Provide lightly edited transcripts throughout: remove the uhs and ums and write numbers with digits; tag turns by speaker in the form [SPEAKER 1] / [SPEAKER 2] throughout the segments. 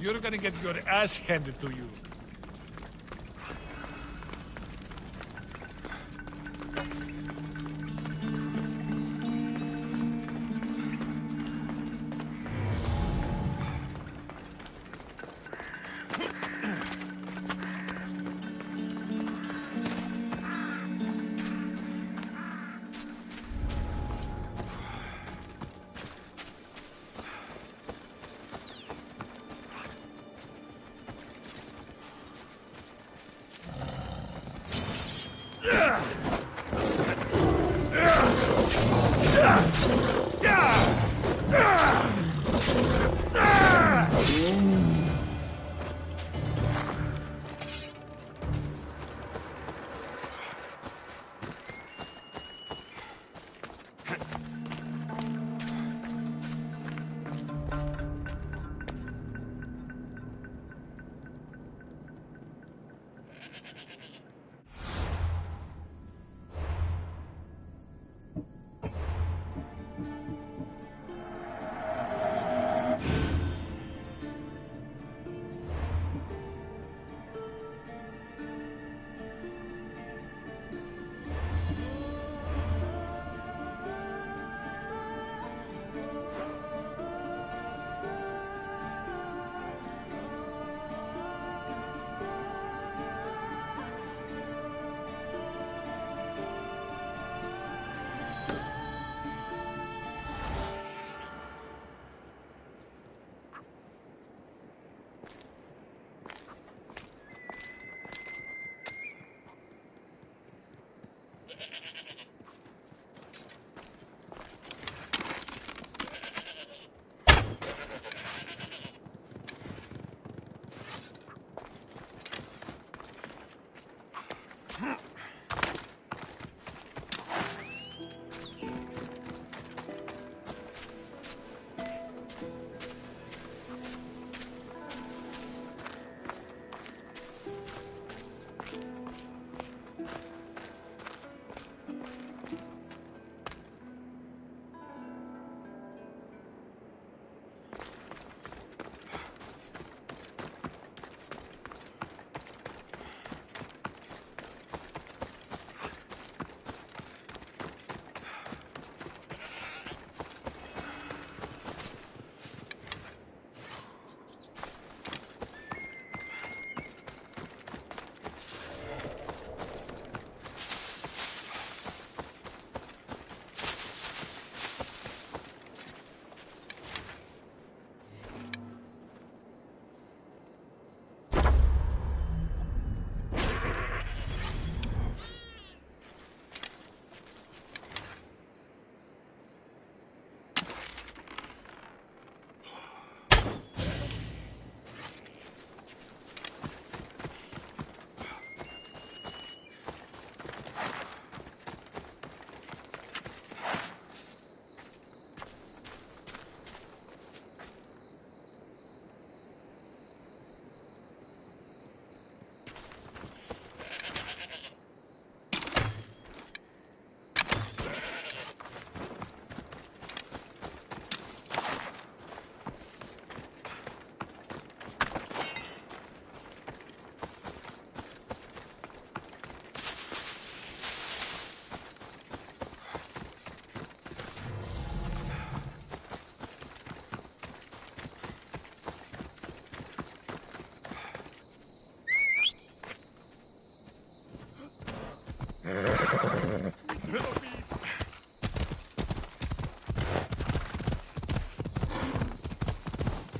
[SPEAKER 1] you're gonna get your ass handed to you.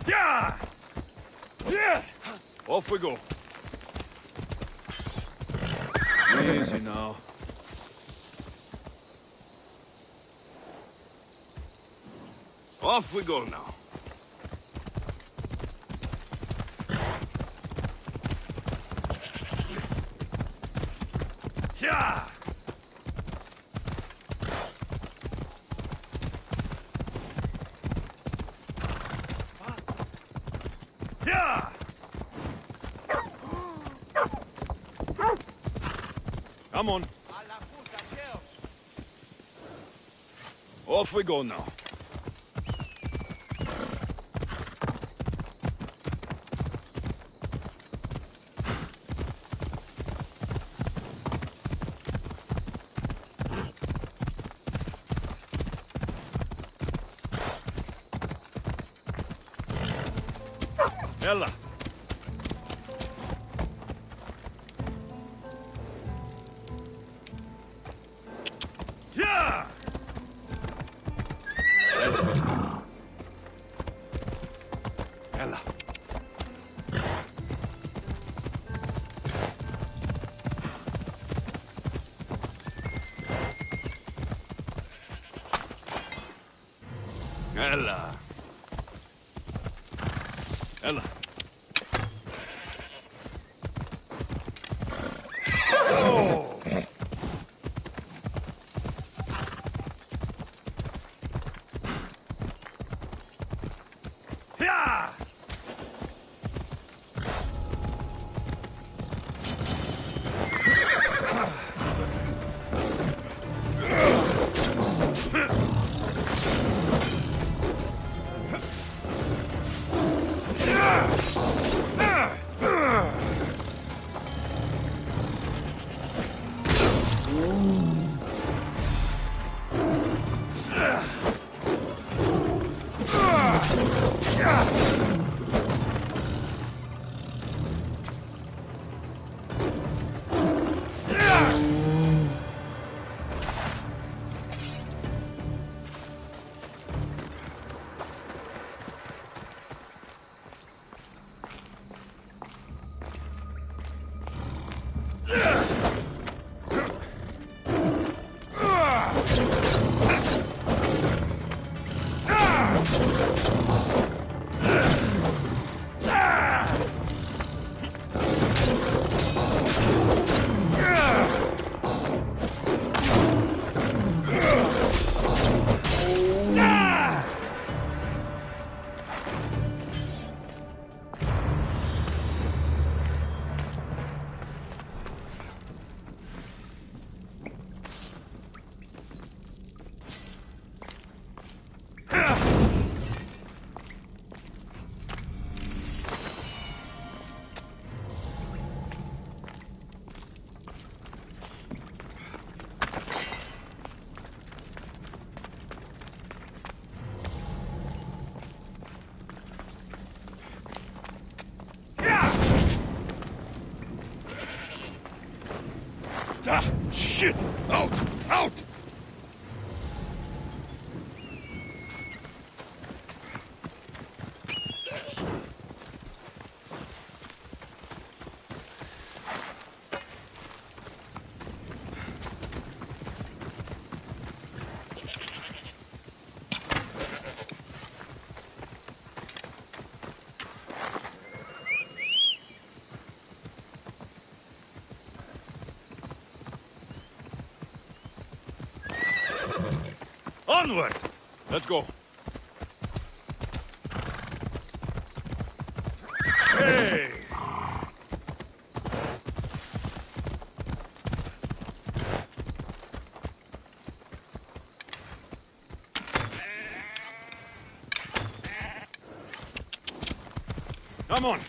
[SPEAKER 2] Yeah! Yeah! Off we go. Easy now. Off we go now. Yeah! Yeah! Come on. Off we go now. Ella. Yeah! Ella. Ella. Ella. Oh! Yeah! Ah, shit! Out! Out! Onward! Let's go. Hey! Come on.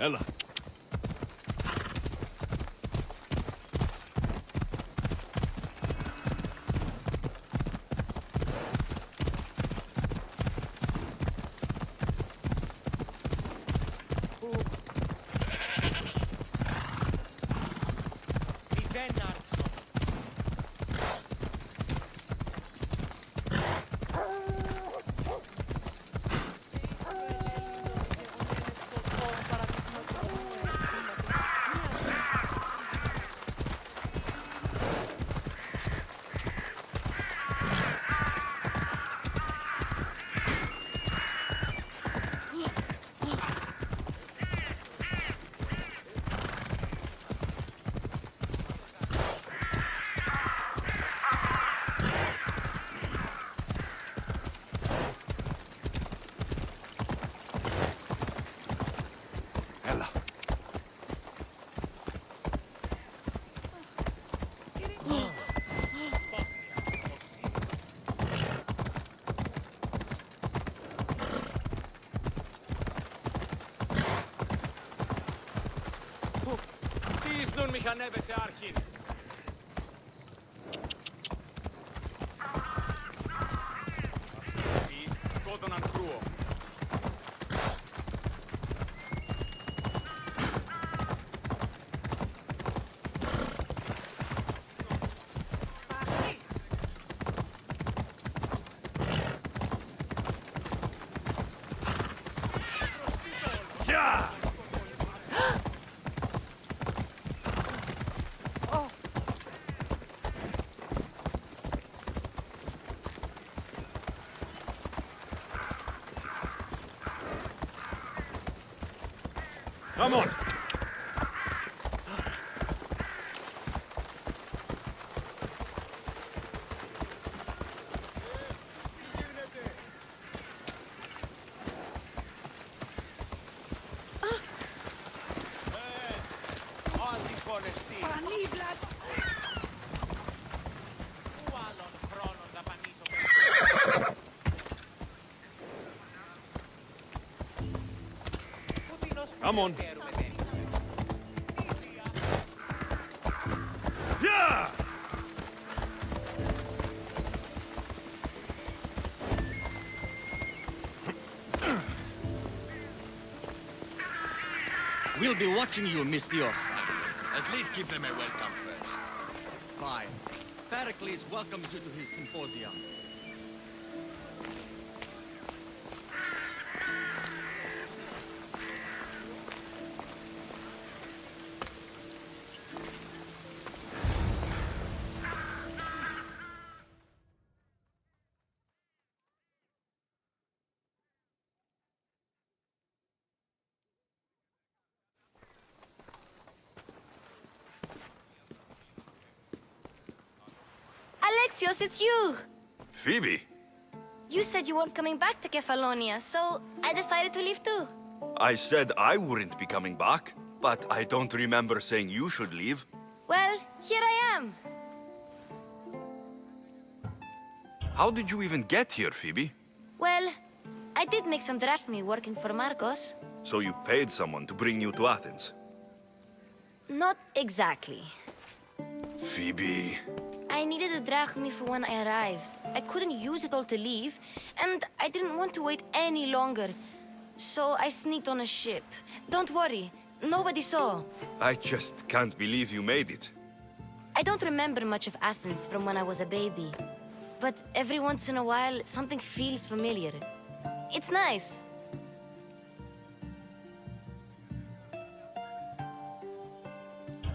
[SPEAKER 2] Ella.
[SPEAKER 3] Στήσουν μηχανεύες σε αρχή.
[SPEAKER 2] Come on! Come on. Yeah!
[SPEAKER 4] We'll be watching you, Miss Dios. At least give them a welcome first. Fine. Perikles welcomes you to his symposium.
[SPEAKER 5] Alexios, it's you!
[SPEAKER 2] Phoebe?
[SPEAKER 5] You said you weren't coming back to Kefalonia, so I decided to leave too.
[SPEAKER 2] I said I wouldn't be coming back, but I don't remember saying you should leave.
[SPEAKER 5] Well, here I am.
[SPEAKER 2] How did you even get here, Phoebe?
[SPEAKER 5] Well, I did make some drachmi working for Marcos.
[SPEAKER 2] So you paid someone to bring you to Athens?
[SPEAKER 5] Not exactly.
[SPEAKER 2] Phoebe...
[SPEAKER 5] I needed a drachmi for when I arrived. I couldn't use it all to leave, and I didn't want to wait any longer. So I sneaked on a ship. Don't worry, nobody saw.
[SPEAKER 2] I just can't believe you made it.
[SPEAKER 5] I don't remember much of Athens from when I was a baby. But every once in a while, something feels familiar. It's nice.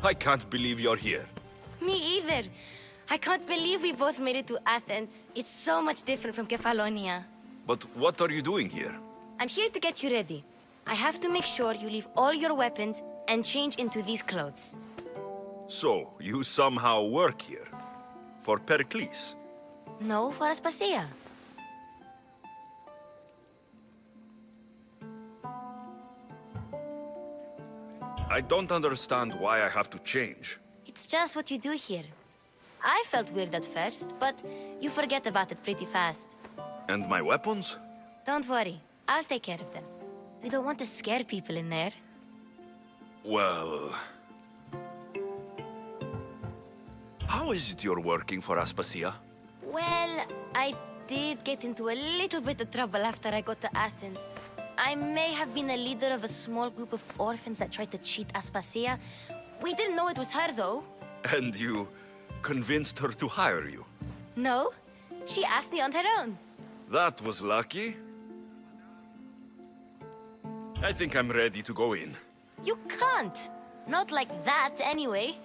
[SPEAKER 2] I can't believe you're here.
[SPEAKER 5] Me either. I can't believe we both made it to Athens. It's so much different from Kefalonia.
[SPEAKER 2] But what are you doing here?
[SPEAKER 5] I'm here to get you ready. I have to make sure you leave all your weapons and change into these clothes.
[SPEAKER 2] So, you somehow work here? For Perikles?
[SPEAKER 5] No, for Aspasia.
[SPEAKER 2] I don't understand why I have to change.
[SPEAKER 5] It's just what you do here. I felt weird at first, but you forget about it pretty fast.
[SPEAKER 2] And my weapons?
[SPEAKER 5] Don't worry, I'll take care of them. We don't want to scare people in there.
[SPEAKER 2] Well... How is it you're working for Aspasia?
[SPEAKER 5] Well, I did get into a little bit of trouble after I got to Athens. I may have been a leader of a small group of orphans that tried to cheat Aspasia. We didn't know it was her, though.
[SPEAKER 2] And you convinced her to hire you?
[SPEAKER 5] No, she asked me on her own.
[SPEAKER 2] That was lucky. I think I'm ready to go in.
[SPEAKER 5] You can't. Not like that, anyway.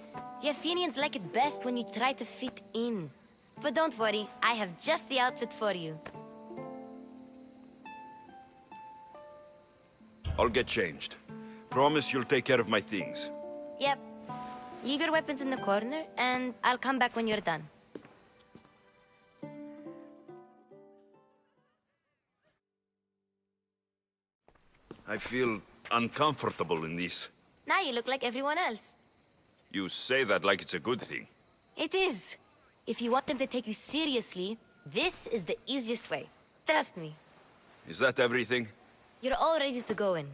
[SPEAKER 5] The Athenians like it best when you try to fit in. But don't worry, I have just the outfit for you.
[SPEAKER 2] I'll get changed. Promise you'll take care of my things.
[SPEAKER 5] Yep. Leave your weapons in the corner, and I'll come back when you're done.
[SPEAKER 2] I feel uncomfortable in this.
[SPEAKER 5] Now you look like everyone else.
[SPEAKER 2] You say that like it's a good thing.
[SPEAKER 5] It is. If you want them to take you seriously, this is the easiest way. Trust me.
[SPEAKER 2] Is that everything?
[SPEAKER 5] You're all ready to go in.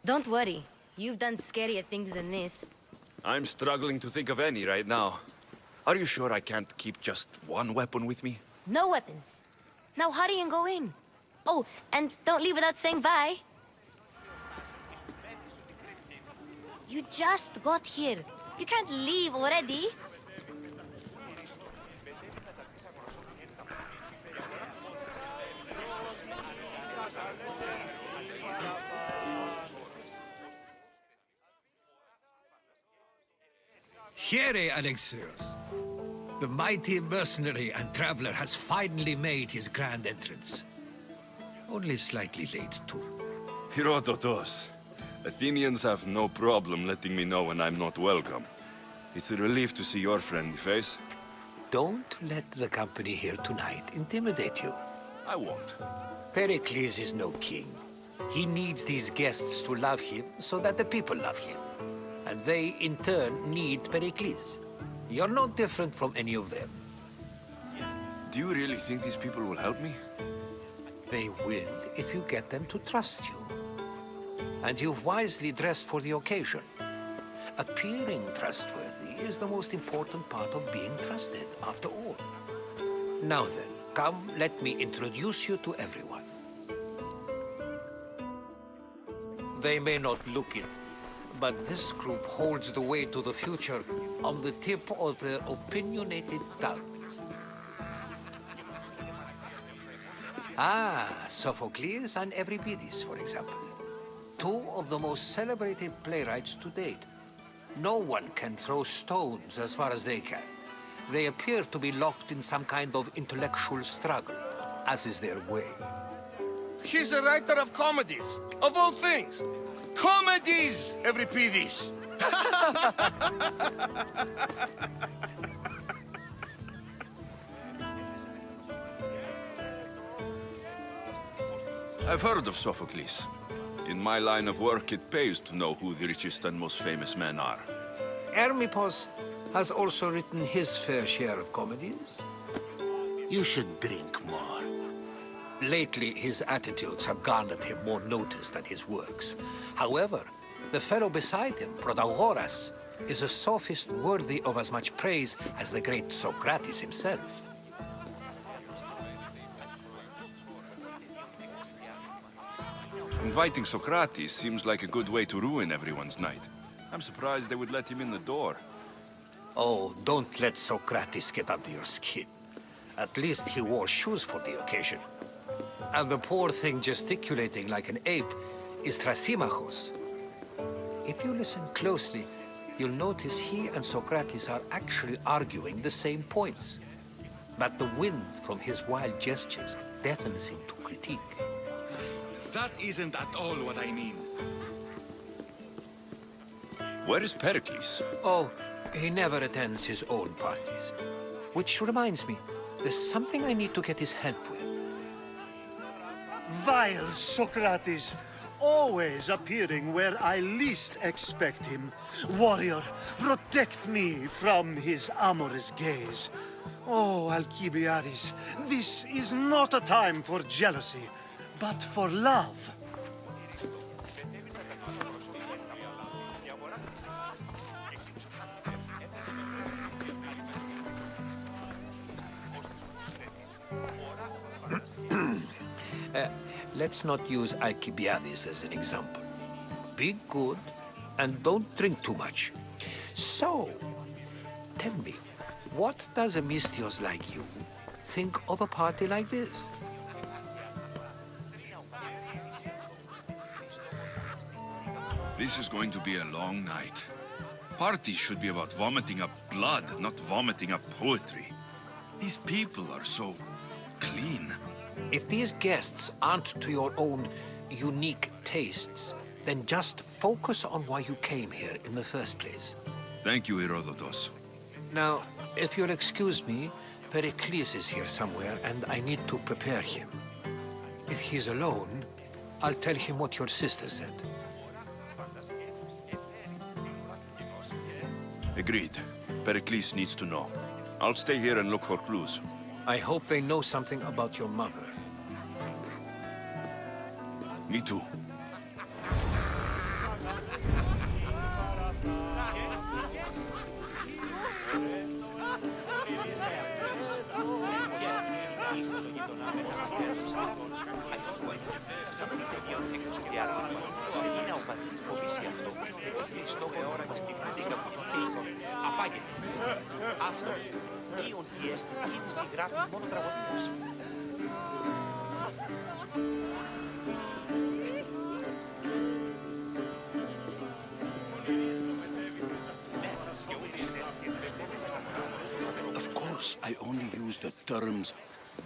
[SPEAKER 5] Don't worry. You've done scarier things than this.
[SPEAKER 2] I'm struggling to think of any right now. Are you sure I can't keep just one weapon with me?
[SPEAKER 5] No weapons. Now hurry and go in. Oh, and don't leave without saying bye. You just got here. You can't leave already.
[SPEAKER 6] Here, Alexios. The mighty mercenary and traveler has finally made his grand entrance. Only slightly late, too.
[SPEAKER 2] Herodotos, Athenians have no problem letting me know when I'm not welcome. It's a relief to see your friendly face.
[SPEAKER 6] Don't let the company here tonight intimidate you.
[SPEAKER 2] I won't.
[SPEAKER 6] Pericles is no king. He needs these guests to love him so that the people love him. And they, in turn, need Pericles. You're no different from any of them.
[SPEAKER 2] Do you really think these people will help me?
[SPEAKER 6] They will if you get them to trust you. And you've wisely dressed for the occasion. Appearing trustworthy is the most important part of being trusted, after all. Now then, come, let me introduce you to everyone. They may not look it, but this group holds the way to the future on the tip of their opinionated tongues. Ah, Sophocles and Euripides, for example. Two of the most celebrated playwrights to date. No one can throw stones as far as they can. They appear to be locked in some kind of intellectual struggle, as is their way.
[SPEAKER 7] He's a writer of comedies, of all things. Comedies, Euripides.
[SPEAKER 2] I've heard of Sophocles. In my line of work, it pays to know who the richest and most famous men are.
[SPEAKER 6] Hermippos has also written his fair share of comedies.
[SPEAKER 7] You should drink more.
[SPEAKER 6] Lately, his attitudes have garnered him more notice than his works. However, the fellow beside him, Protagoras, is a sophist worthy of as much praise as the great Socrates himself.
[SPEAKER 2] Inviting Socrates seems like a good way to ruin everyone's night. I'm surprised they would let him in the door.
[SPEAKER 6] Oh, don't let Socrates get under your skin. At least he wore shoes for the occasion. And the poor thing gesticulating like an ape is Thrasymachos. If you listen closely, you'll notice he and Socrates are actually arguing the same points. But the wind from his wild gestures deafens him to critique.
[SPEAKER 4] That isn't at all what I mean.
[SPEAKER 2] Where is Perikles?
[SPEAKER 6] Oh, he never attends his own parties. Which reminds me, there's something I need to get his help with.
[SPEAKER 8] Vile Socrates, always appearing where I least expect him. Warrior, protect me from his amorous gaze. Oh, Alcibiades, this is not a time for jealousy, but for love.
[SPEAKER 6] Let's not use Alcibiades as an example. Be good and don't drink too much. So, tell me, what does a Mystios like you think of a party like this?
[SPEAKER 2] This is going to be a long night. Parties should be about vomiting up blood, not vomiting up poetry. These people are so clean.
[SPEAKER 6] If these guests aren't to your own unique tastes, then just focus on why you came here in the first place.
[SPEAKER 2] Thank you, Herodotus.
[SPEAKER 6] Now, if you'll excuse me, Pericles is here somewhere, and I need to prepare him. If he's alone, I'll tell him what your sister said.
[SPEAKER 2] Agreed. Perikles needs to know. I'll stay here and look for clues.
[SPEAKER 6] I hope they know something about your mother.
[SPEAKER 2] Me too.
[SPEAKER 9] Αυτό μείον η αισθητική γράφει μόνο τραγωδίες.
[SPEAKER 7] Of course, I only use the terms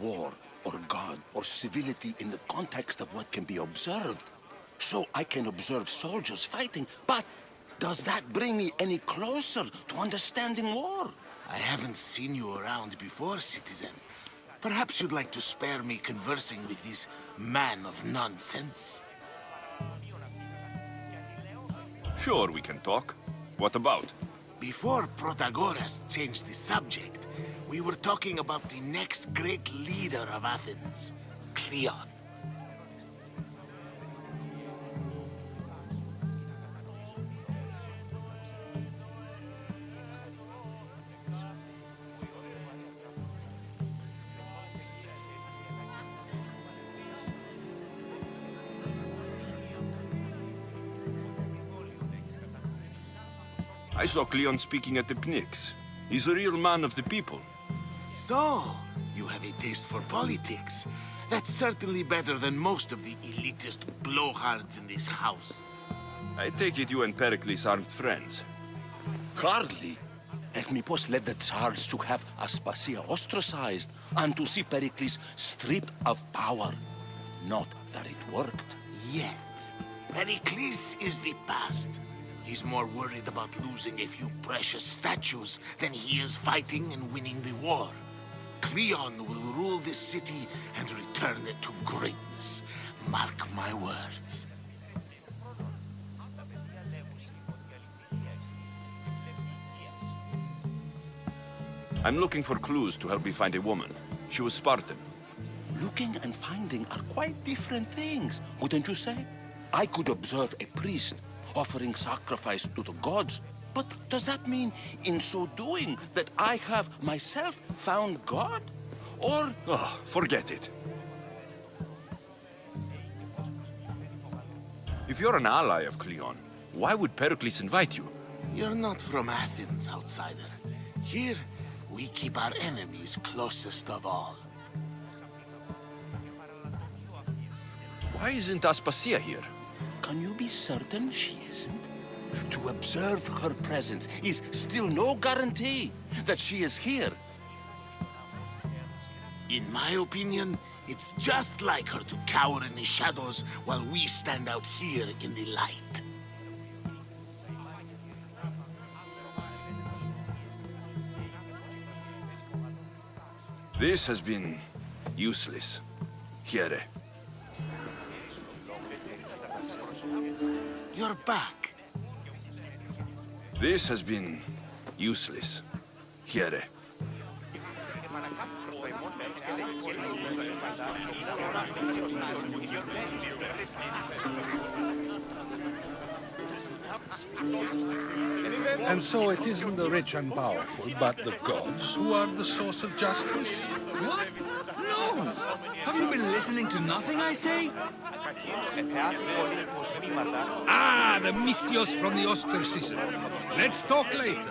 [SPEAKER 7] war or God or civility in the context of what can be observed.
[SPEAKER 10] so I can observe soldiers fighting, but does that bring me any closer to understanding war?
[SPEAKER 11] I haven't seen you around before, citizen. Perhaps you'd like to spare me conversing with this man of nonsense?
[SPEAKER 2] Sure, we can talk. What about?
[SPEAKER 11] Before Protagoras changed the subject, we were talking about the next great leader of Athens, Cleon.
[SPEAKER 2] I saw Cleon speaking at the Pnyx. He's a real man of the people.
[SPEAKER 11] So, you have a taste for politics. That's certainly better than most of the elitist blowhards in this house.
[SPEAKER 2] I take it you and Perikles aren't friends.
[SPEAKER 10] Hardly. Ethnippos led the Tsars to have Aspasia ostracized and to see Pericles stripped of power. Not that it worked.
[SPEAKER 11] Yet, Pericles is the past. He's more worried about losing a few precious statues than he is fighting and winning the war. Cleon will rule this city and return it to greatness. Mark my words.
[SPEAKER 2] I'm looking for clues to help me find a woman. She was Spartan.
[SPEAKER 10] Looking and finding are quite different things, wouldn't you say? I could observe a priest offering sacrifice to the gods, but does that mean, in so doing, that I have myself found God? Or...
[SPEAKER 2] Oh, forget it. If you're an ally of Cleon, why would Perikles invite you?
[SPEAKER 11] You're not from Athens, outsider. Here, we keep our enemies closest of all.
[SPEAKER 2] Why isn't Aspasia here?
[SPEAKER 10] Can you be certain she isn't? To observe her presence is still no guarantee that she is here.
[SPEAKER 11] In my opinion, it's just like her to cower in the shadows while we stand out here in the light.
[SPEAKER 2] This has been useless. Here.
[SPEAKER 11] You're back.
[SPEAKER 2] This has been useless. Here.
[SPEAKER 12] And so it isn't the rich and powerful, but the gods who are the source of justice?
[SPEAKER 4] What? No! Have you been listening to nothing I say?
[SPEAKER 12] Ah, the mystios from the ostracism. Let's talk later.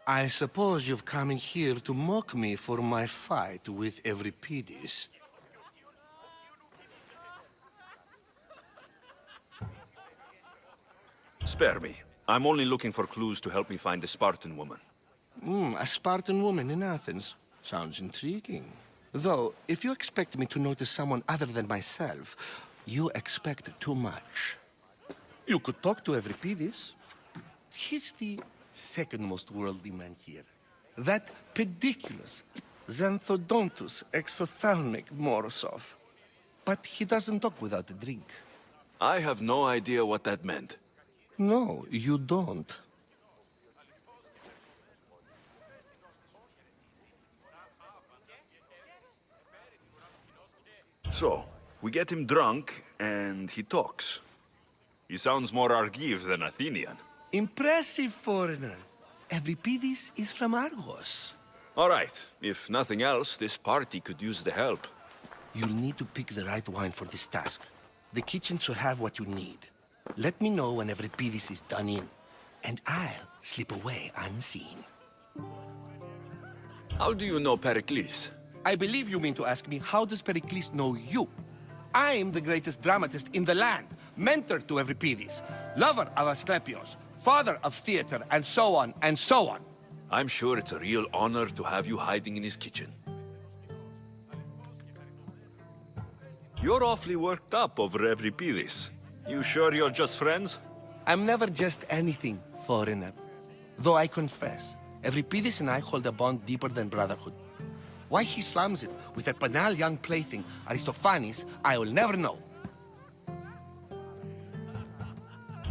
[SPEAKER 7] I suppose you've come in here to mock me for my fight with Euripides.
[SPEAKER 2] Spare me. I'm only looking for clues to help me find a Spartan woman.
[SPEAKER 7] A Spartan woman in Athens. Sounds intriguing. Though, if you expect me to notice someone other than myself, you expect too much. You could talk to Euripides. He's the second most worldly man here. That pediculous, xanthodontus exophthalmic Morosov. But he doesn't talk without a drink.
[SPEAKER 2] I have no idea what that meant.
[SPEAKER 7] No, you don't.
[SPEAKER 2] So, we get him drunk, and he talks. He sounds more Argive than Athenian.
[SPEAKER 7] Impressive, foreigner. Euripides is from Argos.
[SPEAKER 2] All right. If nothing else, this party could use the help.
[SPEAKER 7] You'll need to pick the right wine for this task. The kitchen should have what you need. Let me know when Euripides is done in. and I'll slip away unseen.
[SPEAKER 2] How do you know Perikles?
[SPEAKER 7] I believe you mean to ask me, how does Pericles know you? I'm the greatest dramatist in the land, mentor to Euripides, lover of Asclepios, father of theater, and so on, and so on.
[SPEAKER 2] I'm sure it's a real honor to have you hiding in his kitchen. You're awfully worked up over Euripides. You sure you're just friends?
[SPEAKER 7] I'm never just anything, foreigner. Though I confess, Euripides and I hold a bond deeper than brotherhood. Why he slams it with that banal young plaything, Aristophanes, I will never know.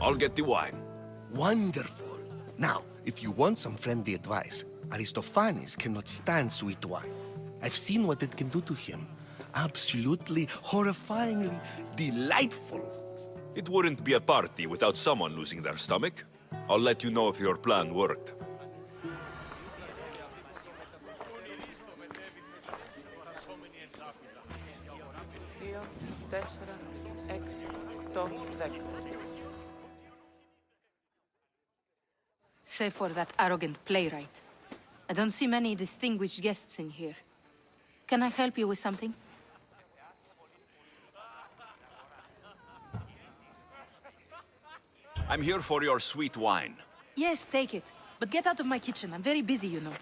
[SPEAKER 2] I'll get the wine.
[SPEAKER 7] Wonderful. Now, if you want some friendly advice, Aristophanes cannot stand sweet wine. I've seen what it can do to him. Absolutely, horrifyingly delightful.
[SPEAKER 2] It wouldn't be a party without someone losing their stomach. I'll let you know if your plan worked.
[SPEAKER 13] Save for that arrogant playwright. I don't see many distinguished guests in here. Can I help you with something?
[SPEAKER 2] I'm here for your sweet wine.
[SPEAKER 13] Yes, take it. But get out of my kitchen. I'm very busy, you know.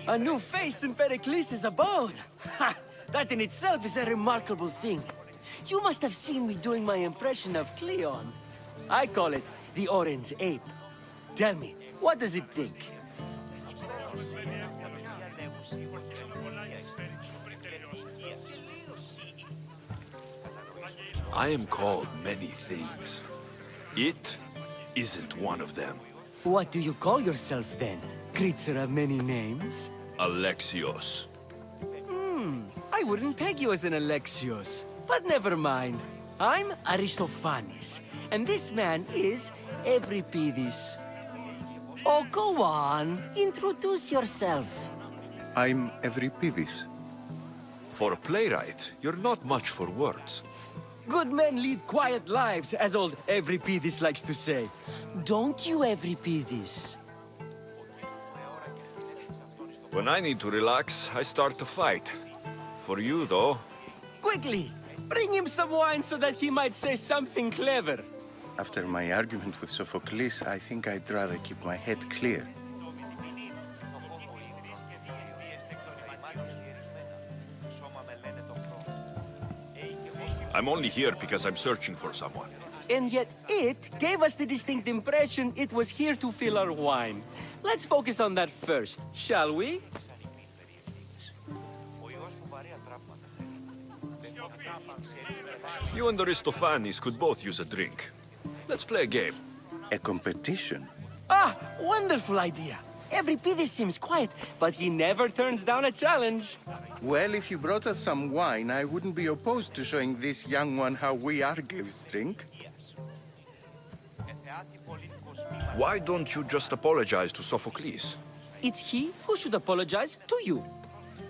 [SPEAKER 14] A new face in Perikles' abode! Ha! That in itself is a remarkable thing. You must have seen me doing my impression of Cleon. I call it the Orange Ape. Tell me, what does it think?
[SPEAKER 2] I am called many things. It isn't one of them.
[SPEAKER 14] What do you call yourself then? Creature of many names?
[SPEAKER 2] Alexios.
[SPEAKER 14] I wouldn't peg you as an Alexios. But never mind. I'm Aristophanes, and this man is Euripides. Oh, go on. Introduce yourself.
[SPEAKER 15] I'm Euripides.
[SPEAKER 2] For a playwright, you're not much for words.
[SPEAKER 14] Good men lead quiet lives, as old Euripides likes to say. Don't you, Euripides?
[SPEAKER 2] When I need to relax, I start to fight. For you, though...
[SPEAKER 14] Quickly! Bring him some wine so that he might say something clever.
[SPEAKER 15] After my argument with Sophocles, I think I'd rather keep my head clear.
[SPEAKER 2] I'm only here because I'm searching for someone.
[SPEAKER 14] And yet it gave us the distinct impression it was here to fill our wine. Let's focus on that first, shall we?
[SPEAKER 2] You and Aristophanes could both use a drink. Let's play a game.
[SPEAKER 15] A competition?
[SPEAKER 14] Ah, wonderful idea. Euripides seems quiet, but he never turns down a challenge.
[SPEAKER 15] Well, if you brought us some wine, I wouldn't be opposed to showing this young one how we Argives drink.
[SPEAKER 2] Why don't you just apologize to Sophocles?
[SPEAKER 14] It's he who should apologize to you.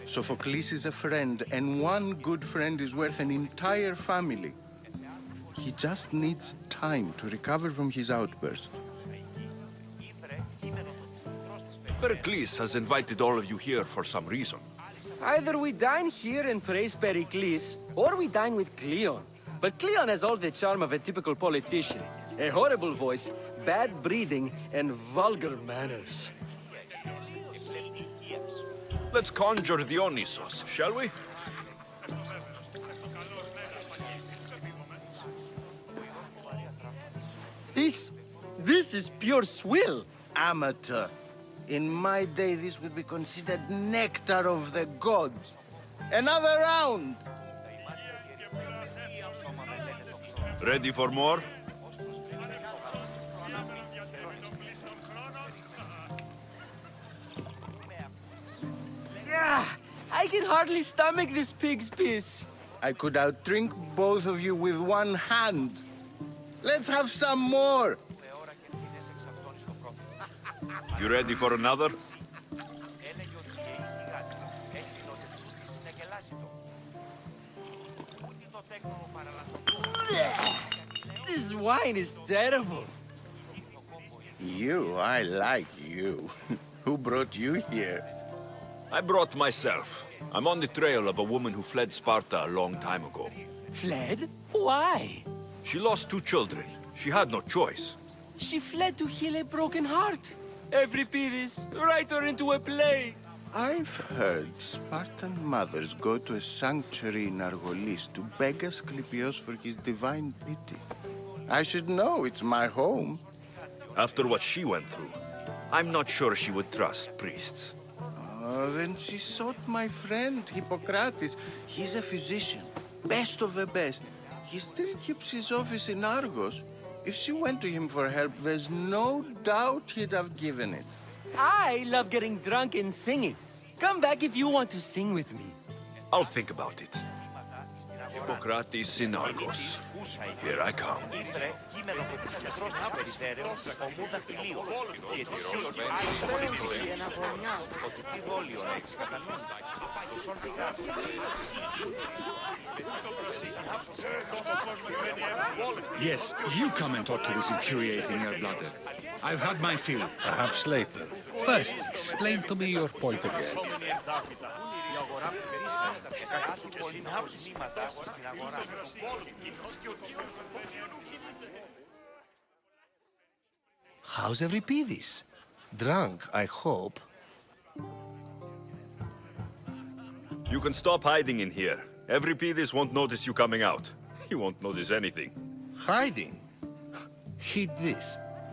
[SPEAKER 15] Sophocles is a friend, and one good friend is worth an entire family. He just needs time to recover from his outburst.
[SPEAKER 2] Perikles has invited all of you here for some reason.
[SPEAKER 14] Either we dine here and praise Perikles, or we dine with Cleon. But Cleon has all the charm of a typical politician. A horrible voice, bad breeding, and vulgar manners.
[SPEAKER 2] Let's conjure Dionysos, shall we?
[SPEAKER 14] This is pure swill.
[SPEAKER 15] Amateur. In my day, this would be considered nectar of the gods. Another round!
[SPEAKER 2] Ready for more?
[SPEAKER 14] I can hardly stomach this pig's piss.
[SPEAKER 15] I could outdrink both of you with one hand. Let's have some more.
[SPEAKER 2] You ready for another?
[SPEAKER 14] This wine is terrible.
[SPEAKER 15] I like you. Who brought you here?
[SPEAKER 2] I brought myself. I'm on the trail of a woman who fled Sparta a long time ago.
[SPEAKER 14] Fled? Why?
[SPEAKER 2] She lost 2 children. She had no choice.
[SPEAKER 14] She fled to heal a broken heart. Euripides, write her into a play.
[SPEAKER 15] I've heard Spartan mothers go to a sanctuary in Argolis to beg Asclepios for his divine pity. I should know, it's my home.
[SPEAKER 2] After what she went through, I'm not sure she would trust priests.
[SPEAKER 15] Then she sought my friend, Hippocrates. He's a physician, best of the best. He still keeps his office in Argos. If she went to him for help, there's no doubt he'd have given it.
[SPEAKER 14] I love getting drunk and singing. Come back if you want to sing with me.
[SPEAKER 2] I'll think about it. Hippocrates in Argos. Here I come.
[SPEAKER 9] Κείμενο από τις μικρός της περιφέρειας, ομού δαχτυλίου. Και τη σύγχρονη αποφασιστεί ένα γωνιά ότι τι δόλιο έχεις καταλάβει. Το σον πηγάζει.
[SPEAKER 12] Yes, you come and talk to this infuriating air-blooded. I've had my fill. Perhaps later. First, explain to me your point again.
[SPEAKER 9] Η αγορά που περίσσεται και κάτω πολύ να νήματα στην αγορά.
[SPEAKER 7] How's Euripides? Drunk, I hope.
[SPEAKER 2] You can stop hiding in here. Euripides won't notice you coming out. He won't notice anything.
[SPEAKER 7] Hiding? Heed this.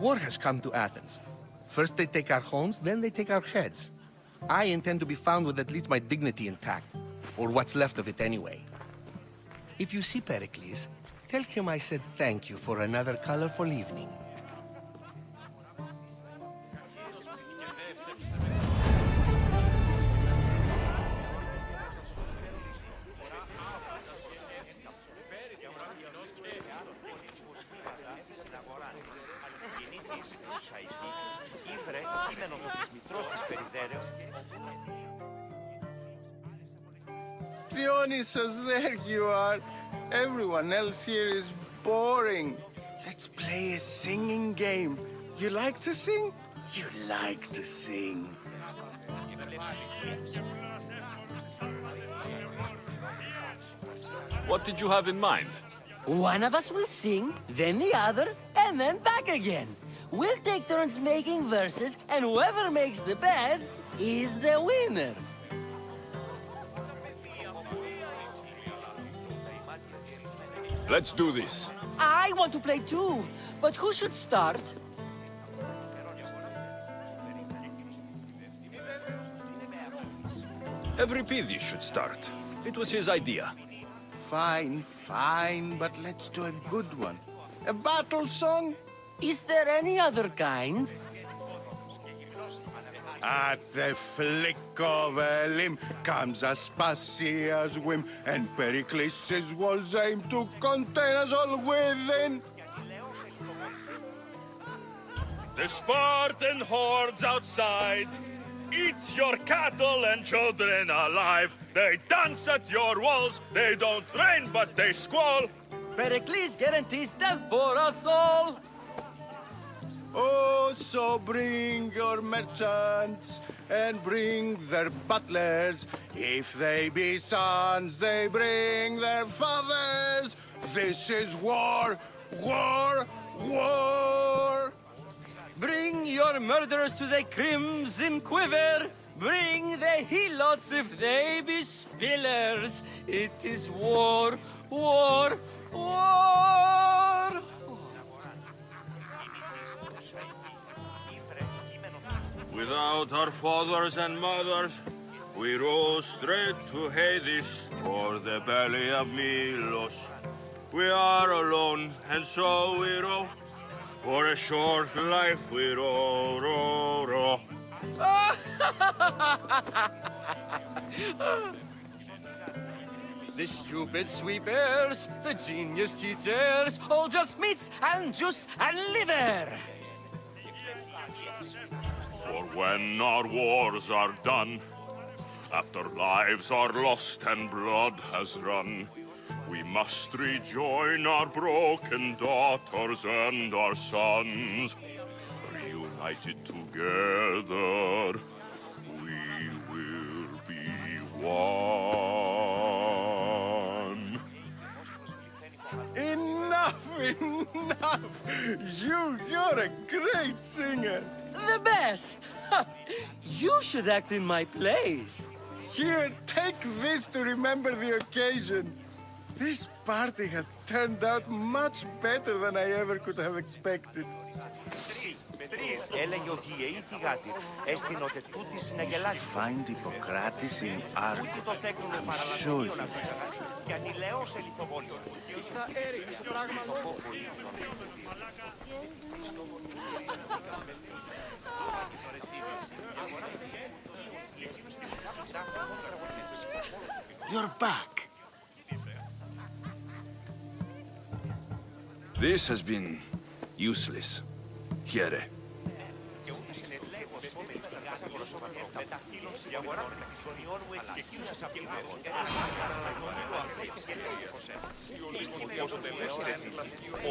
[SPEAKER 7] War has come to Athens. First they take our homes, then they take our heads. I intend to be found with at least my dignity intact. Or what's left of it anyway. If you see Perikles, tell him I said thank you for another colorful evening.
[SPEAKER 15] Dionysus, there you are. Everyone else here is boring. Let's play a singing game. You like to sing? You like to sing.
[SPEAKER 2] What did you have in mind?
[SPEAKER 14] One of us will sing, then the other, and then back again. We'll take turns making verses, and whoever makes the best is the winner.
[SPEAKER 2] Let's do this.
[SPEAKER 14] I want to play too, but who should start?
[SPEAKER 2] Euripides should start. It was his idea.
[SPEAKER 15] Fine, but let's do a good one. A battle song?
[SPEAKER 14] Is there any other kind?
[SPEAKER 15] At the flick of a limb comes Aspasia's whim, and Perikles' walls aim to contain us all within.
[SPEAKER 2] The Spartan hordes outside eat your cattle and children alive. They dance at your walls. They don't rain, but they squall.
[SPEAKER 14] Perikles guarantees death for us all.
[SPEAKER 15] Oh, so bring your merchants and bring their butlers. If they be sons, they bring their fathers. This is war, war, war.
[SPEAKER 14] Bring your murderers to the crimson quiver. Bring the helots if they be spillers. It is war, war, war.
[SPEAKER 2] Without our fathers and mothers, we rose straight to Hades for the belly of Milos. We are alone, and so we row. For a short life we row, row, row.
[SPEAKER 14] The stupid sweepers, the genius teachers, all just meats and juice and liver.
[SPEAKER 2] For when our wars are done, after lives are lost and blood has run, we must rejoin our broken daughters and our sons. Reunited together, we will be one.
[SPEAKER 15] Enough, enough! You're a great singer.
[SPEAKER 14] The best! You should act in my plays.
[SPEAKER 15] Here, take this to remember the occasion. This party has turned out much better than I ever could have expected.
[SPEAKER 9] Έλεγε ότι η αιή θυγάτη έστεινε ότι τούτη συναγελάσει.
[SPEAKER 15] Find Hippocrates in Argo. I'm sure you will.
[SPEAKER 9] Και ανηλαίος ελιθοβόλησε.
[SPEAKER 3] Στα έρηδια πράγματα.
[SPEAKER 11] You're back.
[SPEAKER 12] This has been useless. Here.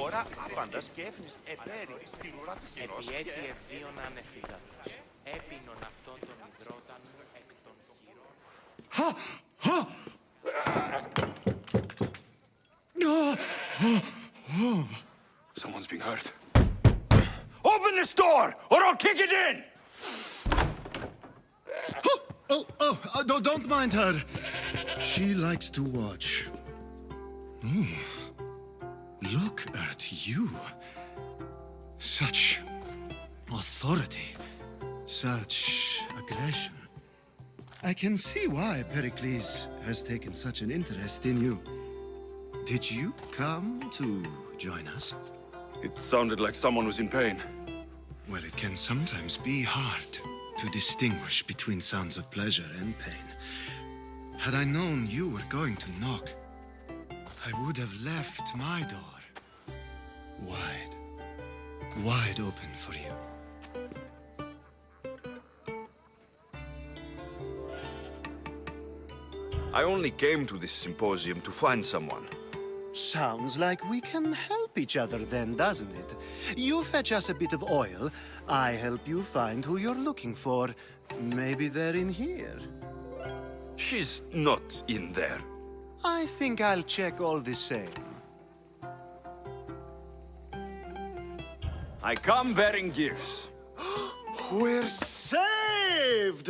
[SPEAKER 9] Ώρα άπαντας και έφνης επέρι στην ουρά της κοινός. Επί έτη ευβίων ανεφύγατος. Έπινον αυτόν τον υδρόταν εκ των χειρών.
[SPEAKER 12] Someone's being hurt.
[SPEAKER 2] Open this door, or I'll kick it in!
[SPEAKER 8] Don't mind her. She likes to watch. Oh, look at you. Such authority, such aggression. I can see why Perikles has taken such an interest in you. Did you come to join us?
[SPEAKER 12] It sounded like someone was in pain.
[SPEAKER 8] Well, it can sometimes be hard to distinguish between sounds of pleasure and pain. Had I known you were going to knock, I would have left my door wide open for you.
[SPEAKER 12] I only came to this symposium to find someone.
[SPEAKER 8] Sounds like we can help each other then, doesn't it? You fetch us a bit of oil, I help you find who you're looking for. Maybe they're in here.
[SPEAKER 12] She's not in there.
[SPEAKER 8] I think I'll check all the same.
[SPEAKER 12] I come bearing gifts.
[SPEAKER 8] We're saved!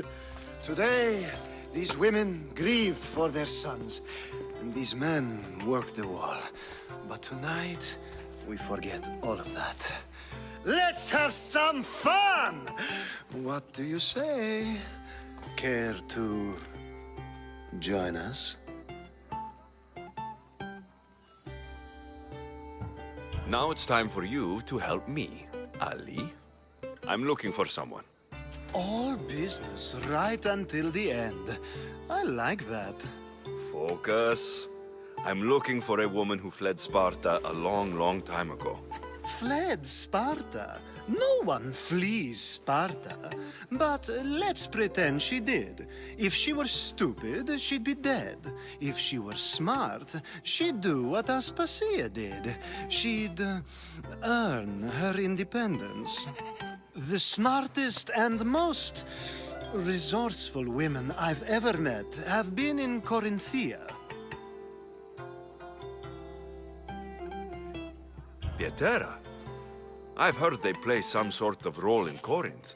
[SPEAKER 8] Today, these women grieved for their sons, and these men worked the wall. But tonight, we forget all of that. Let's have some fun! What do you say? Care to join us?
[SPEAKER 12] Now it's time for you to help me, Ali. I'm looking for someone.
[SPEAKER 8] All business right until the end. I like that.
[SPEAKER 12] Focus. I'm looking for a woman who fled Sparta a long, long time ago.
[SPEAKER 8] Fled Sparta? No one flees Sparta. But let's pretend she did. If she were stupid, she'd be dead. If she were smart, she'd do what Aspasia did. She'd earn her independence. The smartest and most resourceful women I've ever met have been in Corinthia.
[SPEAKER 12] Pietera? I've heard they play some sort of role in Corinth,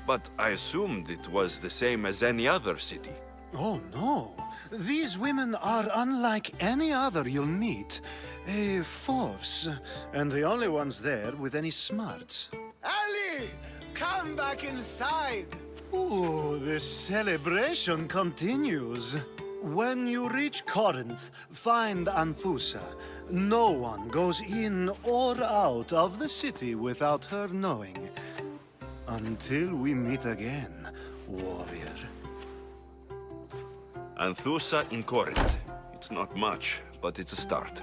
[SPEAKER 12] but I assumed it was the same as any other city.
[SPEAKER 8] Oh, no. These women are unlike any other you'll meet. A force, and the only ones there with any smarts.
[SPEAKER 15] Ali, come back inside.
[SPEAKER 8] Ooh, the celebration continues. When you reach Corinth, find Anthusa. No one goes in or out of the city without her knowing. Until we meet again, warrior.
[SPEAKER 2] Anthusa in Corinth. It's not much, but it's a start.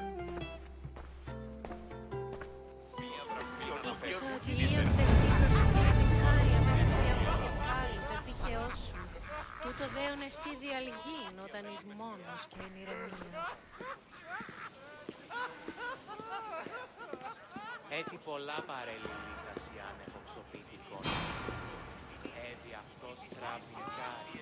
[SPEAKER 16] Τούτο δέον εστί διαλγήν όταν εις μόνος και εν ηρεμία.
[SPEAKER 9] Έτσι πολλά παρελίλητας η άνεχο ψωπήτικον. Έδι αυτός τραβικάρι.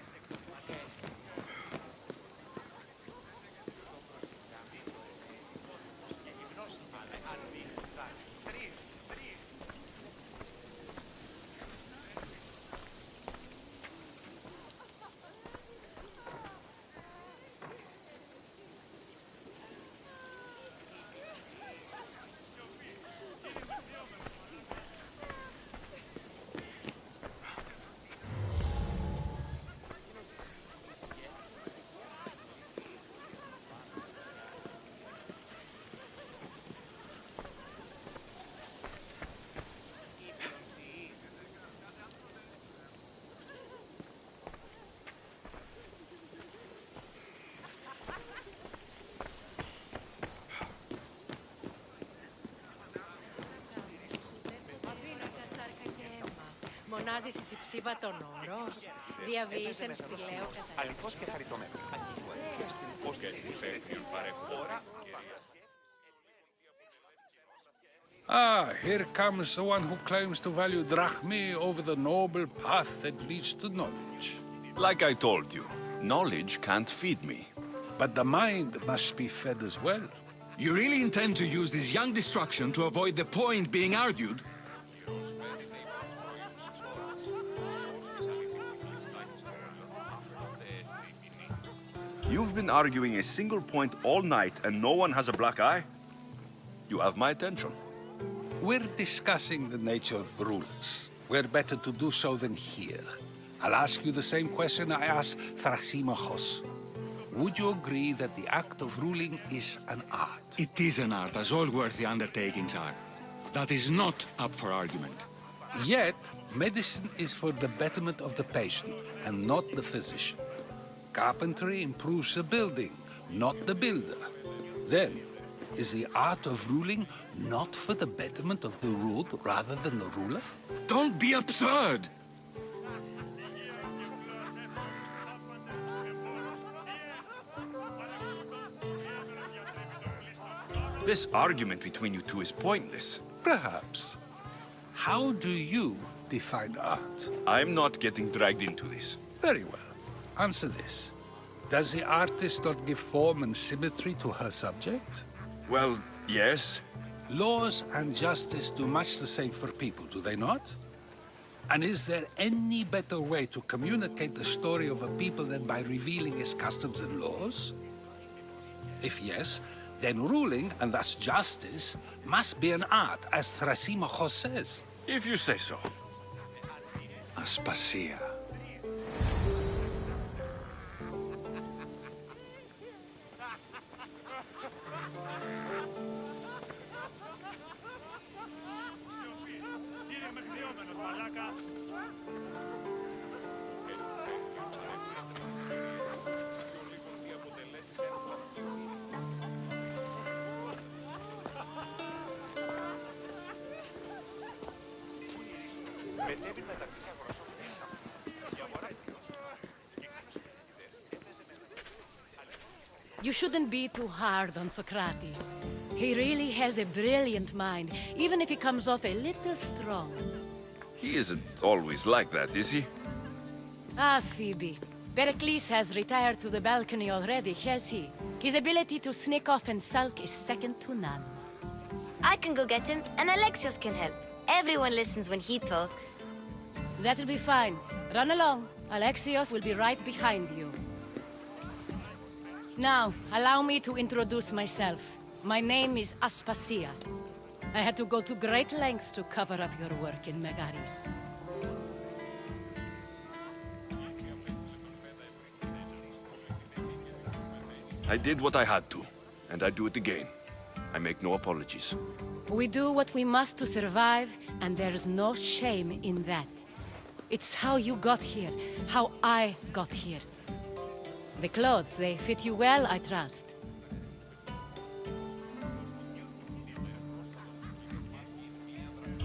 [SPEAKER 16] Μονάζεις εις υψίβατον όρος, διαβοήσεν σπηλαίο κατά...
[SPEAKER 9] Αληθώς και χαριτωμένο. Ως και εσύ φέρει παρεχώρα.
[SPEAKER 12] Ah, here comes the one who claims to value drachmi over the noble path that leads to knowledge.
[SPEAKER 2] Like I told you, knowledge can't feed me.
[SPEAKER 12] But the mind must be fed as well.
[SPEAKER 4] You really intend to use this young destruction to avoid the point being argued?
[SPEAKER 2] You've been arguing a single point all night and no one has a black eye? You have my attention.
[SPEAKER 12] We're discussing the nature of rulers. We're better to do so than here. I'll ask you the same question I asked Thrasymachos. Would you agree that the act of ruling is an art?
[SPEAKER 4] It is an art, as all worthy undertakings are. That is not up for argument.
[SPEAKER 12] Yet, medicine is for the betterment of the patient and not the physician. Carpentry improves the building, not the builder. Then, is the art of ruling not for the betterment of the ruled rather than the ruler?
[SPEAKER 4] Don't be absurd!
[SPEAKER 2] This argument between you two is pointless.
[SPEAKER 12] Perhaps. How do you define art?
[SPEAKER 2] I'm not getting dragged into this.
[SPEAKER 12] Very well. Answer this. Does the artist not give form and symmetry to her subject?
[SPEAKER 2] Well, yes.
[SPEAKER 12] Laws and justice do much the same for people, do they not? And is there any better way to communicate the story of a people than by revealing its customs and laws? If yes, then ruling, and thus justice, must be an art, as Thrasymachos says.
[SPEAKER 2] If you say so.
[SPEAKER 12] Aspasia.
[SPEAKER 16] You shouldn't be too hard on Socrates. He really has a brilliant mind, even if he comes off a little strong.
[SPEAKER 2] He isn't always like that, is he?
[SPEAKER 16] Ah, Phoebe. Perikles has retired to the balcony already, has he? His ability to sneak off and sulk is second to none.
[SPEAKER 5] I can go get him, and Alexios can help. Everyone listens when he talks.
[SPEAKER 16] That'll be fine. Run along. Alexios will be right behind you. Now, allow me to introduce myself. My name is Aspasia. I had to go to great lengths to cover up your work in Megaris.
[SPEAKER 2] I did what I had to, and I do it again. I make no apologies.
[SPEAKER 16] We do what we must to survive, and there's no shame in that. It's how you got here, how I got here. The clothes, they fit you well, I trust.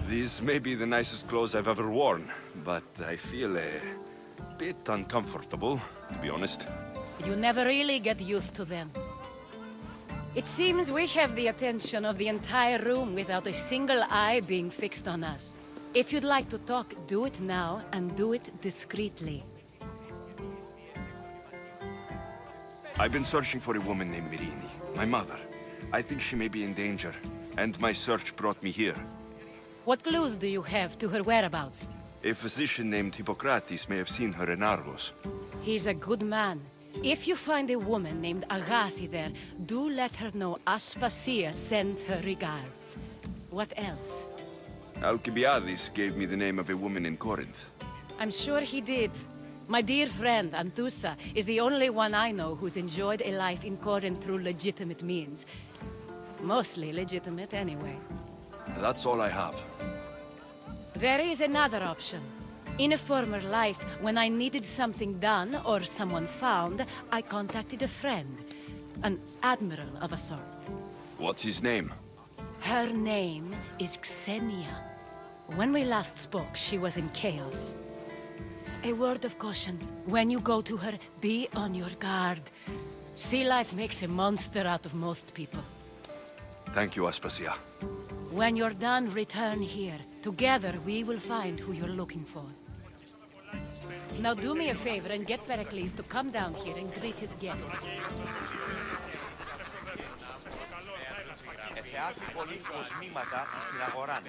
[SPEAKER 2] These may be the nicest clothes I've ever worn, but I feel a bit uncomfortable, to be honest.
[SPEAKER 16] You never really get used to them. It seems we have the attention of the entire room without a single eye being fixed on us. If you'd like to talk, do it now, and do it discreetly.
[SPEAKER 2] I've been searching for a woman named Mirini, my mother. I think she may be in danger, and my search brought me here.
[SPEAKER 16] What clues do you have to her whereabouts?
[SPEAKER 2] A physician named Hippocrates may have seen her in Argos.
[SPEAKER 16] He's a good man. If you find a woman named Agathi there, do let her know Aspasia sends her regards. What else?
[SPEAKER 2] Alcibiades gave me the name of a woman in Corinth.
[SPEAKER 16] I'm sure he did. My dear friend, Anthusa, is the only one I know who's enjoyed a life in Corinth through legitimate means. Mostly legitimate, anyway.
[SPEAKER 2] That's all I have.
[SPEAKER 16] There is another option. In a former life, when I needed something done or someone found, I contacted a friend. An admiral of a sort.
[SPEAKER 2] What's his name?
[SPEAKER 16] Her name is Xenia. When we last spoke, she was in chaos. A word of caution. When you go to her, be on your guard. Sea life makes a monster out of most people.
[SPEAKER 2] Thank you, Aspasia.
[SPEAKER 16] When you're done, return here. Together, we will find who you're looking for. Now do me a favor and get Perikles to come down here and greet his guests.
[SPEAKER 9] Εθεάθη πολύ κοσμήματα στην αγορά.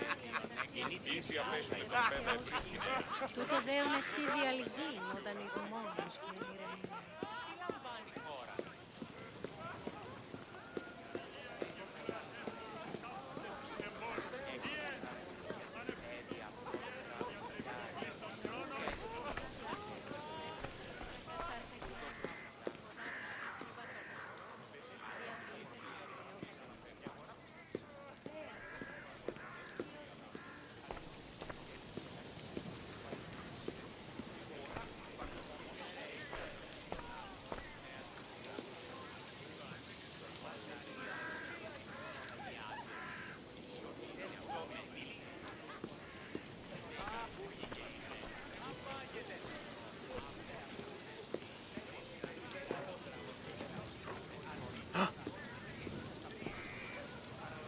[SPEAKER 17] Τούτο δέον εστί διαλυγή όταν είσαι μόνος και ηρεμία.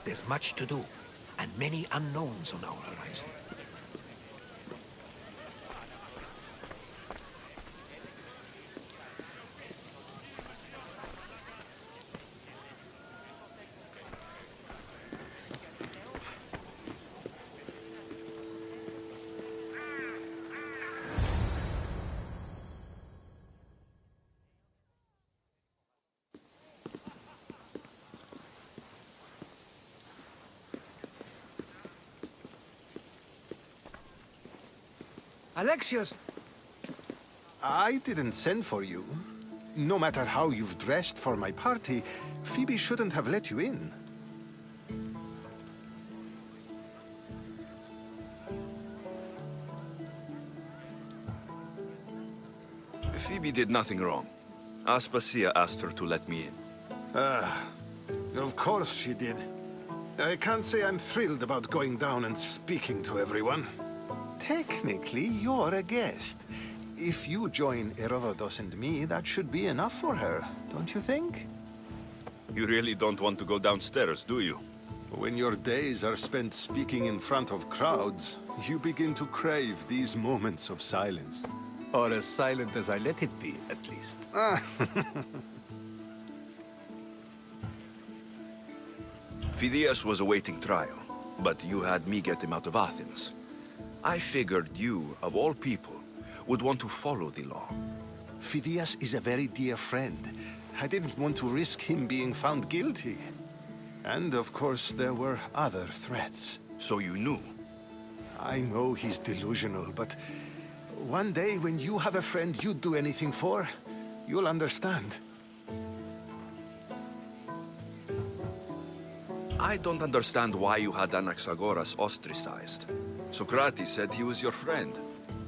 [SPEAKER 6] There's much to do, and many unknowns on our horizon.
[SPEAKER 14] Alexios!
[SPEAKER 15] I didn't send for you. No matter how you've dressed for my party, Phoebe shouldn't have let you in.
[SPEAKER 2] Phoebe did nothing wrong. Aspasia asked her to let me in.
[SPEAKER 15] Of course she did. I can't say I'm thrilled about going down and speaking to everyone. Technically, you're a guest. If you join Herodotus and me, that should be enough for her, don't you think?
[SPEAKER 2] You really don't want to go downstairs, do you?
[SPEAKER 15] When your days are spent speaking in front of crowds, you begin to crave these moments of silence.
[SPEAKER 6] Or as silent as I let it be, at least.
[SPEAKER 2] Phidias was awaiting trial, but you had me get him out of Athens. I figured you, of all people, would want to follow the law.
[SPEAKER 15] Phidias is a very dear friend. I didn't want to risk him being found guilty. And of course, there were other threats.
[SPEAKER 2] So you knew?
[SPEAKER 15] I know he's delusional, but one day when you have a friend you'd do anything for, you'll understand.
[SPEAKER 2] I don't understand why you had Anaxagoras ostracized. Socrates said he was your friend.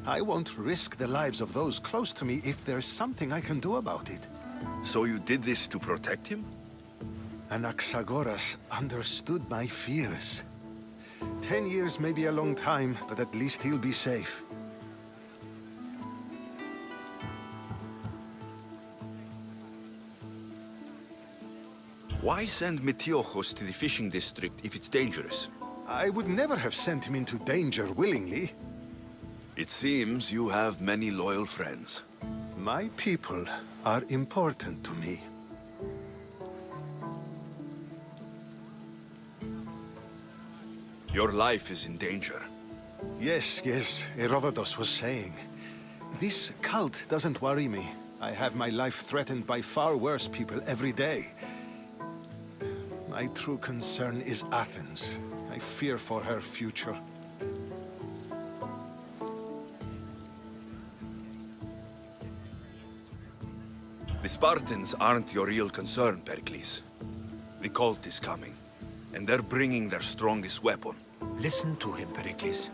[SPEAKER 18] I won't risk the lives of those close to me if there's something I can do about it.
[SPEAKER 2] So you did this to protect him?
[SPEAKER 18] Anaxagoras understood my fears. 10 years may be a long time, but at least he'll be safe.
[SPEAKER 2] Why send Metiochos to the fishing district if it's dangerous?
[SPEAKER 18] I would never have sent him into danger willingly.
[SPEAKER 2] It seems you have many loyal friends.
[SPEAKER 18] My people are important to me.
[SPEAKER 2] Your life is in danger.
[SPEAKER 18] Yes, Herodotus was saying. This cult doesn't worry me. I have my life threatened by far worse people every day. My true concern is Athens. I fear for her future.
[SPEAKER 2] The Spartans aren't your real concern, Perikles. The cult is coming, and they're bringing their strongest weapon.
[SPEAKER 6] Listen to him, Perikles.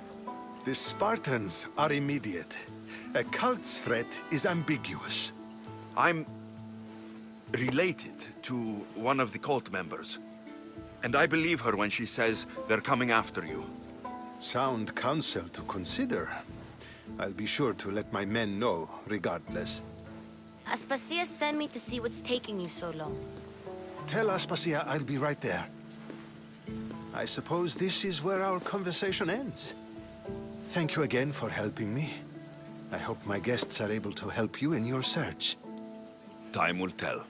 [SPEAKER 18] The Spartans are immediate. A cult's threat is ambiguous.
[SPEAKER 2] I'm related to one of the cult members. And I believe her when she says they're coming after you.
[SPEAKER 18] Sound counsel to consider. I'll be sure to let my men know, regardless.
[SPEAKER 5] Aspasia sent me to see what's taking you so long.
[SPEAKER 18] Tell Aspasia I'll be right there. I suppose this is where our conversation ends. Thank you again for helping me. I hope my guests are able to help you in your search.
[SPEAKER 2] Time will tell.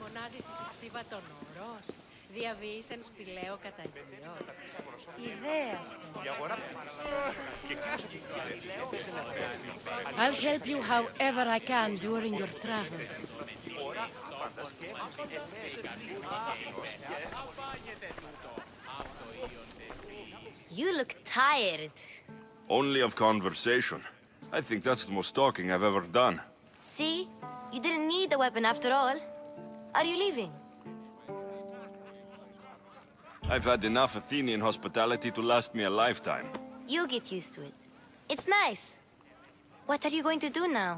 [SPEAKER 17] Μονάζεις η συξίβα των όρος. Διαβείς εν σπηλαίο καταγείο. Ιδέα
[SPEAKER 16] I'll help you however I can during your travels.
[SPEAKER 5] You look tired.
[SPEAKER 2] Only of conversation. I think that's the most talking I've ever done.
[SPEAKER 5] See? You didn't need the weapon after all. Are you leaving?
[SPEAKER 2] I've had enough Athenian hospitality to last me a lifetime.
[SPEAKER 5] You get used to it. It's nice. What are you going to do now?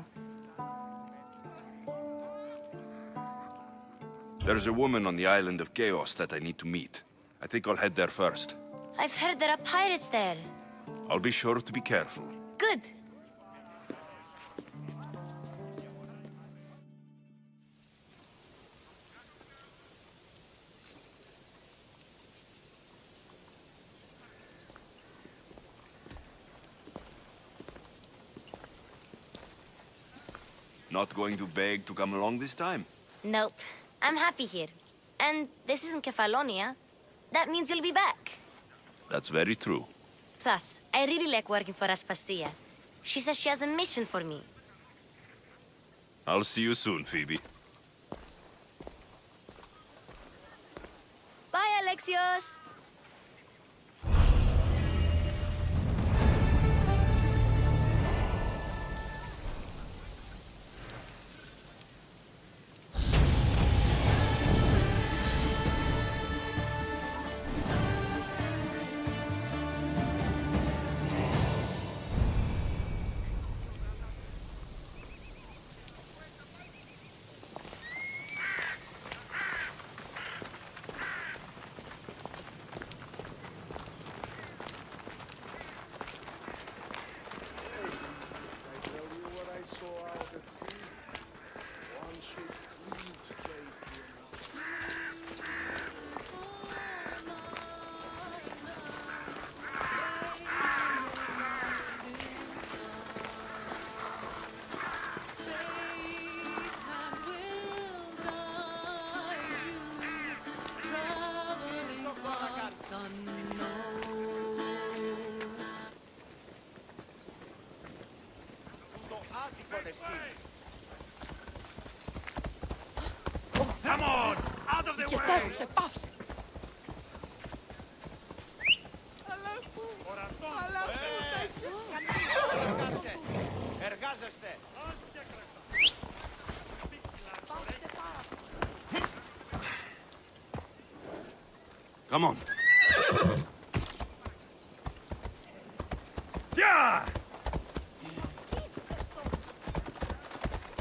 [SPEAKER 2] There's a woman on the island of Chaos that I need to meet. I think I'll head there first.
[SPEAKER 5] I've heard there are pirates there.
[SPEAKER 2] I'll be sure to be careful.
[SPEAKER 5] Good.
[SPEAKER 2] Not going to beg to come along this time?
[SPEAKER 5] Nope. I'm happy here. And this isn't Kefalonia. That means you'll be back.
[SPEAKER 2] That's very true.
[SPEAKER 5] Plus, I really like working for Aspasia. She says she has a mission for me.
[SPEAKER 2] I'll see you soon, Phoebe.
[SPEAKER 5] Bye, Alexios!
[SPEAKER 1] Come on! Out of the way!
[SPEAKER 3] Κετεύουσε, πάυσε.
[SPEAKER 9] Εργάζεστε!
[SPEAKER 2] Come on.
[SPEAKER 1] Yeah!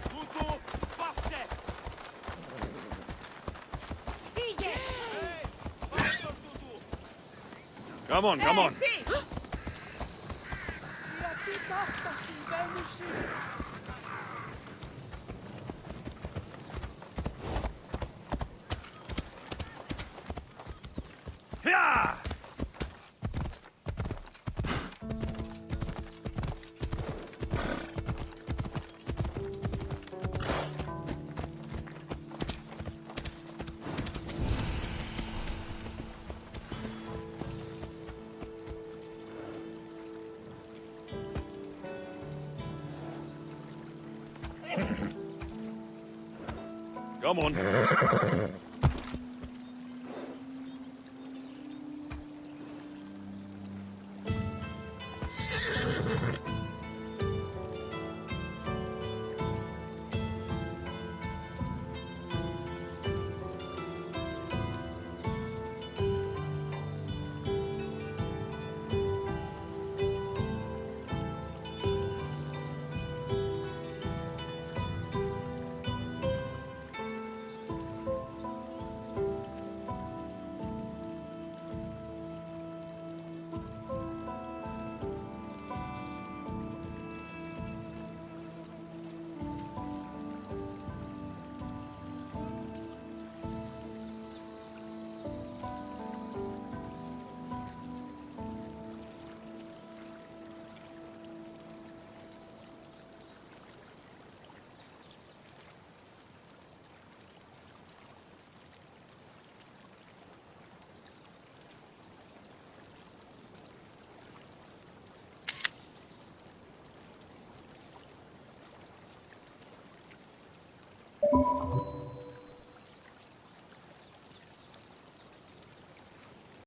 [SPEAKER 9] Τούτου, πάψε!
[SPEAKER 3] Φύγε!
[SPEAKER 2] Come on, come on.
[SPEAKER 3] Γιατί τα αυτά συμβαίνουν σήμερα.
[SPEAKER 1] Yeah!
[SPEAKER 2] Come on.